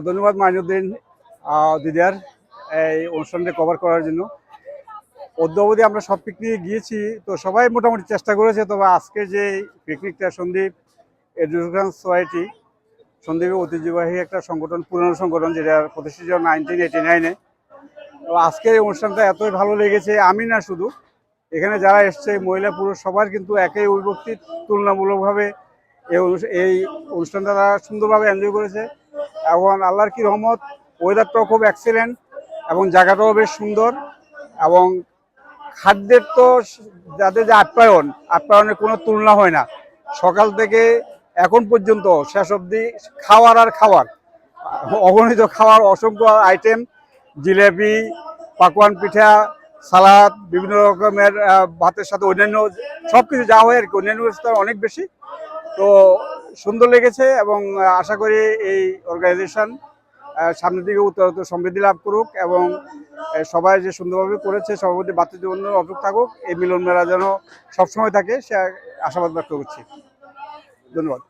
ধন্যবাদ মাইনুদ্দিন দিদার এই অনুষ্ঠানটা কভার করার জন্য। অদ্যাবধি আমরা সব পিকনিকে গিয়েছি, তো সবাই মোটামুটি চেষ্টা করেছে। তবে আজকে যে পিকনিকটা সন্দীপ এডুকেশন সোসাইটি, সন্দীপের ঐতিহ্যবাহী একটা সংগঠন, পুরনো সংগঠন, যেটা প্রতিষ্ঠিত 1989-এ। তো আজকে এই অনুষ্ঠানটা এতই ভালো লেগেছে, আমি না শুধু, এখানে যারা এসছে মহিলা পুরুষ সবার কিন্তু একই অভিভক্তির তুলনামূলকভাবে এই অনুষ্ঠানটা তারা সুন্দরভাবে এনজয় করেছে। এবং আল্লাহর কি রহমত, ওয়েদারটাও খুব এক্সিলেন্ট এবং জায়গাটাও বেশ সুন্দর। এবং খাদ্যের তো যাদের যে আপ্যায়নের কোনো তুলনা হয় না। সকাল থেকে এখন পর্যন্ত শেষ অবধি খাওয়ার আর খাওয়ার, অগণিত খাওয়ার, অসংখ্য আইটেম, জিলেবি, পাকোয়ান পিঠা, সালাদ, বিভিন্ন রকমের ভাতের সাথে অন্যান্য সব কিছু যা হয় আর কি, অন্যান্য অনেক বেশি। তো সুন্দর লেগেছে এবং আশা করি এই অর্গানাইজেশন সামনের দিকে উত্তরোত্তর সমৃদ্ধি লাভ করুক এবং সবাই যে সুন্দরভাবে করেছে সবার মধ্যে বাচ্চা জীবন অটুট থাকুক, এই মিলন মেলা যেন সবসময় থাকে সে আশাবাদ ব্যক্ত করছি। ধন্যবাদ।